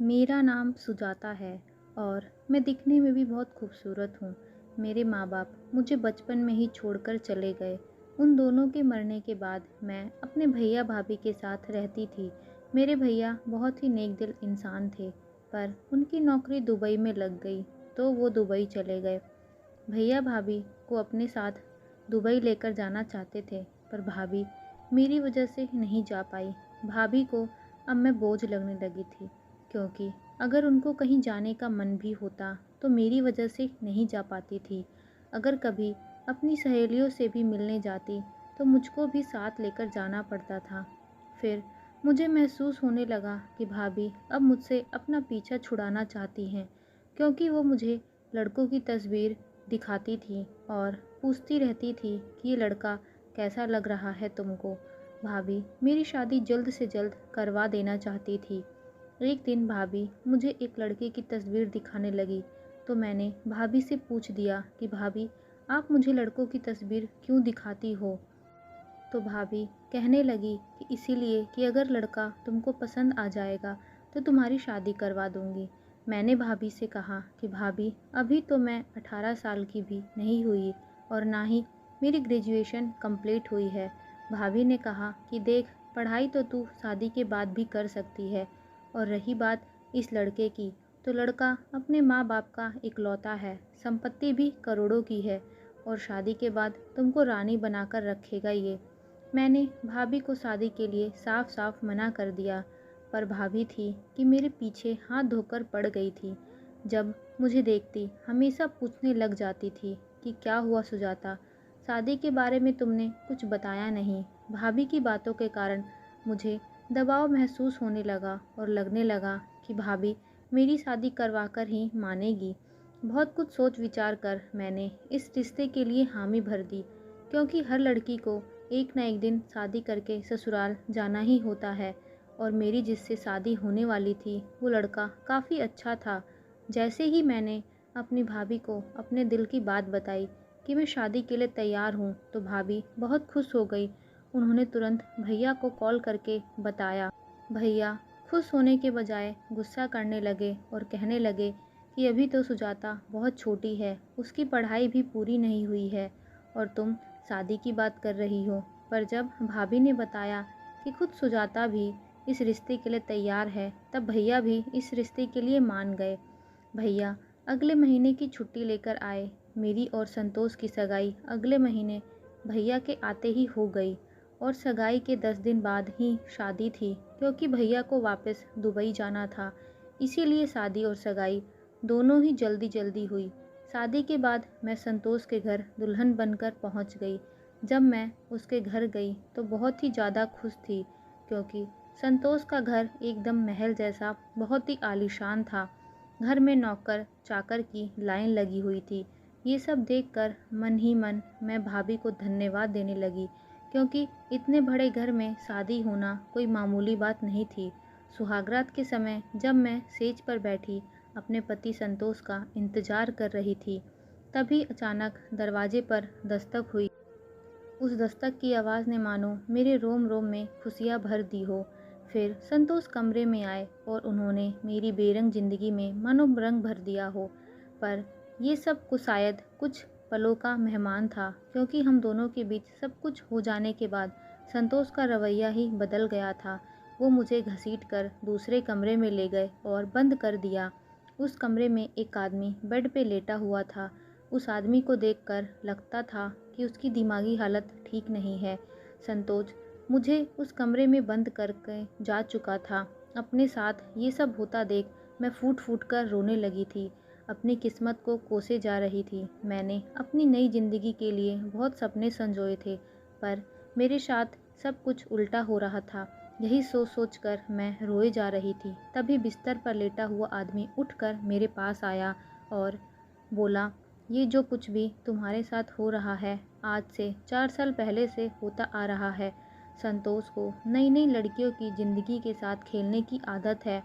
मेरा नाम सुजाता है और मैं दिखने में भी बहुत खूबसूरत हूँ। मेरे माँ-बाप मुझे बचपन में ही छोड़कर चले गए। उन दोनों के मरने के बाद मैं अपने भैया-भाभी के साथ रहती थी। मेरे भैया बहुत ही नेक दिल इंसान थे, पर उनकी नौकरी दुबई में लग गई, तो वो दुबई चले गए। भैया-भाभी को अपने साथ दुबई लेकर जाना चाहते थे, पर भाभी मेरी वजह से नहीं जा पाई। भाभी को अब मैं बोझ लगने लगी थी, क्योंकि अगर उनको कहीं जाने का मन भी होता, तो मेरी वजह से नहीं जा पाती थी। अगर कभी अपनी सहेलियों से भी मिलने जाती, तो मुझको भी साथ लेकर जाना पड़ता था। फिर मुझे महसूस होने लगा कि भाभी अब मुझसे अपना पीछा छुड़ाना चाहती हैं, क्योंकि वो मुझे लड़कों की तस्वीर दिखाती थी और पूछती रहती थी कि ये लड़का कैसा लग रहा है तुमको। भाभी मेरी शादी जल्द से जल्द करवा देना चाहती थी। एक दिन भाभी मुझे एक लड़के की तस्वीर दिखाने लगी, तो मैंने भाभी से पूछ दिया कि भाभी, आप मुझे लड़कों की तस्वीर क्यों दिखाती हो? तो भाभी कहने लगी कि इसीलिए कि अगर लड़का तुमको पसंद आ जाएगा तो तुम्हारी शादी करवा दूंगी। मैंने भाभी से कहा कि भाभी, अभी तो मैं 18 साल की भी नहीं हुई और ना ही मेरी ग्रेजुएशन कंप्लीट हुई है। भाभी ने कहा कि देख, पढ़ाई तो तू शादी के बाद भी कर सकती है, और रही बात इस लड़के की, तो लड़का अपने माँ बाप का इकलौता है, संपत्ति भी करोड़ों की है, और शादी के बाद तुमको रानी बनाकर रखेगा ये। मैंने भाभी को शादी के लिए साफ साफ मना कर दिया, पर भाभी थी कि मेरे पीछे हाथ धोकर पड़ गई थी। जब मुझे देखती हमेशा पूछने लग जाती थी कि क्या हुआ सुजाता, शादी के बारे में तुमने कुछ बताया नहीं। भाभी की बातों के कारण मुझे दबाव महसूस होने लगा और लगने लगा कि भाभी मेरी शादी करवा कर ही मानेगी। बहुत कुछ सोच विचार कर मैंने इस रिश्ते के लिए हामी भर दी, क्योंकि हर लड़की को एक ना एक दिन शादी करके ससुराल जाना ही होता है, और मेरी जिससे शादी होने वाली थी वो लड़का काफ़ी अच्छा था। जैसे ही मैंने अपनी भाभी को अपने दिल की बात बताई कि मैं शादी के लिए तैयार हूँ, तो भाभी बहुत खुश हो गई। उन्होंने तुरंत भैया को कॉल करके बताया। भैया खुश होने के बजाय गुस्सा करने लगे और कहने लगे कि अभी तो सुजाता बहुत छोटी है, उसकी पढ़ाई भी पूरी नहीं हुई है और तुम शादी की बात कर रही हो। पर जब भाभी ने बताया कि खुद सुजाता भी इस रिश्ते के लिए तैयार है, तब भैया भी इस रिश्ते के लिए मान गए। भैया अगले महीने की छुट्टी लेकर आए। मेरी और संतोष की सगाई अगले महीने भैया के आते ही हो गई, और सगाई के 10 दिन बाद ही शादी थी, क्योंकि भैया को वापस दुबई जाना था। इसीलिए शादी और सगाई दोनों ही जल्दी जल्दी हुई। शादी के बाद मैं संतोष के घर दुल्हन बनकर पहुंच गई। जब मैं उसके घर गई तो बहुत ही ज़्यादा खुश थी, क्योंकि संतोष का घर एकदम महल जैसा बहुत ही आलीशान था। घर में नौकर चाकर की लाइन लगी हुई थी। ये सब देखकर मन ही मन मैं भाभी को धन्यवाद देने लगी, क्योंकि इतने बड़े घर में शादी होना कोई मामूली बात नहीं थी। सुहागरात के समय जब मैं सेज पर बैठी अपने पति संतोष का इंतजार कर रही थी, तभी अचानक दरवाजे पर दस्तक हुई। उस दस्तक की आवाज़ ने मानो मेरे रोम रोम में खुशियाँ भर दी हो। फिर संतोष कमरे में आए और उन्होंने मेरी बेरंग ज़िंदगी में मानो रंग भर दिया हो। पर ये सब कुछ शायद कुछ पलों का मेहमान था, क्योंकि हम दोनों के बीच सब कुछ हो जाने के बाद संतोष का रवैया ही बदल गया था। वो मुझे घसीट कर दूसरे कमरे में ले गए और बंद कर दिया। उस कमरे में एक आदमी बेड पे लेटा हुआ था। उस आदमी को देखकर लगता था कि उसकी दिमागी हालत ठीक नहीं है। संतोष मुझे उस कमरे में बंद करके जा चुका था। अपने साथ ये सब होता देख मैं फूट फूट कर रोने लगी थी। अपनी किस्मत को कोसे जा रही थी। मैंने अपनी नई ज़िंदगी के लिए बहुत सपने संजोए थे, पर मेरे साथ सब कुछ उल्टा हो रहा था। यही सोच सोच कर मैं रोए जा रही थी। तभी बिस्तर पर लेटा हुआ आदमी उठकर मेरे पास आया और बोला, ये जो कुछ भी तुम्हारे साथ हो रहा है, आज से 4 साल पहले से होता आ रहा है। संतोष को नई नई लड़कियों की ज़िंदगी के साथ खेलने की आदत है।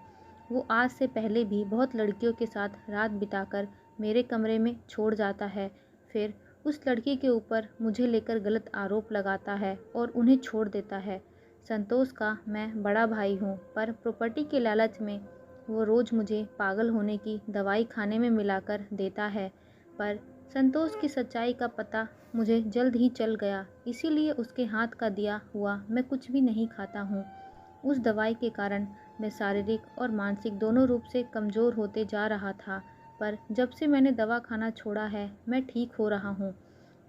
वो आज से पहले भी बहुत लड़कियों के साथ रात बिताकर मेरे कमरे में छोड़ जाता है। फिर उस लड़की के ऊपर मुझे लेकर गलत आरोप लगाता है और उन्हें छोड़ देता है। संतोष का मैं बड़ा भाई हूँ, पर प्रॉपर्टी के लालच में वो रोज़ मुझे पागल होने की दवाई खाने में मिलाकर देता है, पर संतोष की सच्चाई का पता मुझे जल्द ही चल गया, इसीलिए उसके हाथ का दिया हुआ मैं कुछ भी नहीं खाता हूँ। उस दवाई के कारण मैं शारीरिक और मानसिक दोनों रूप से कमज़ोर होते जा रहा था, पर जब से मैंने दवा खाना छोड़ा है, मैं ठीक हो रहा हूँ।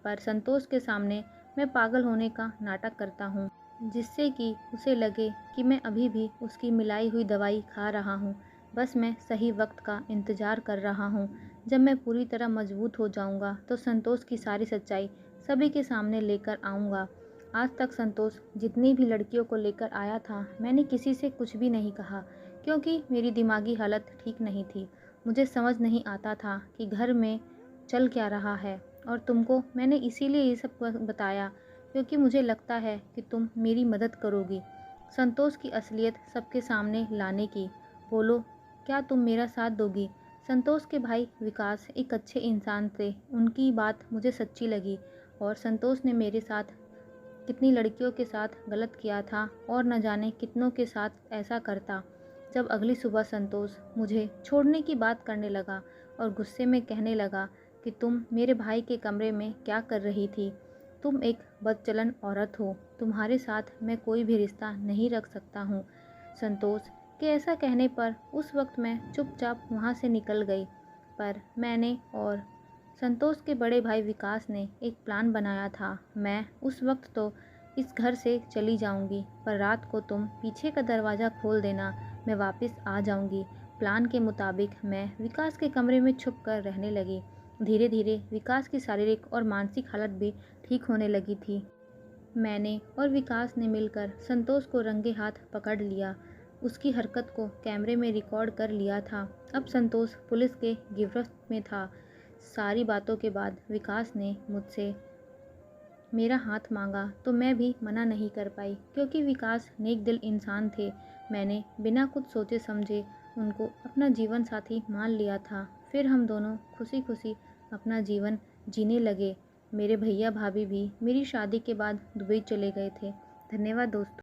पर संतोष के सामने मैं पागल होने का नाटक करता हूँ, जिससे कि उसे लगे कि मैं अभी भी उसकी मिलाई हुई दवाई खा रहा हूँ। बस मैं सही वक्त का इंतज़ार कर रहा हूँ। जब मैं पूरी तरह मजबूत हो जाऊँगा तो संतोष की सारी सच्चाई सभी के सामने लेकर आऊँगा। आज तक संतोष जितनी भी लड़कियों को लेकर आया था, मैंने किसी से कुछ भी नहीं कहा, क्योंकि मेरी दिमागी हालत ठीक नहीं थी। मुझे समझ नहीं आता था कि घर में चल क्या रहा है, और तुमको मैंने इसीलिए ये सब बताया क्योंकि मुझे लगता है कि तुम मेरी मदद करोगी संतोष की असलियत सबके सामने लाने की। बोलो, क्या तुम मेरा साथ दोगी? संतोष के भाई विकास एक अच्छे इंसान थे, उनकी बात मुझे सच्ची लगी। और संतोष ने मेरे साथ कितनी लड़कियों के साथ गलत किया था और न जाने कितनों के साथ ऐसा करता। जब अगली सुबह संतोष मुझे छोड़ने की बात करने लगा और गुस्से में कहने लगा कि तुम मेरे भाई के कमरे में क्या कर रही थी, तुम एक बदचलन औरत हो, तुम्हारे साथ मैं कोई भी रिश्ता नहीं रख सकता हूँ। संतोष के ऐसा कहने पर उस वक्त मैं चुपचाप वहाँ से निकल गई, पर मैंने और संतोष के बड़े भाई विकास ने एक प्लान बनाया था। मैं उस वक्त तो इस घर से चली जाऊंगी, पर रात को तुम पीछे का दरवाज़ा खोल देना, मैं वापस आ जाऊंगी। प्लान के मुताबिक मैं विकास के कमरे में छुप कर रहने लगी। धीरे धीरे विकास की शारीरिक और मानसिक हालत भी ठीक होने लगी थी। मैंने और विकास ने मिलकर संतोष को रंगे हाथ पकड़ लिया, उसकी हरकत को कैमरे में रिकॉर्ड कर लिया था। अब संतोष पुलिस के गिरफ्त में था। सारी बातों के बाद विकास ने मुझसे मेरा हाथ मांगा तो मैं भी मना नहीं कर पाई, क्योंकि विकास नेक दिल इंसान थे। मैंने बिना कुछ सोचे समझे उनको अपना जीवन साथी मान लिया था। फिर हम दोनों खुशी खुशी अपना जीवन जीने लगे। मेरे भैया भाभी भी मेरी शादी के बाद दुबई चले गए थे। धन्यवाद दोस्तों।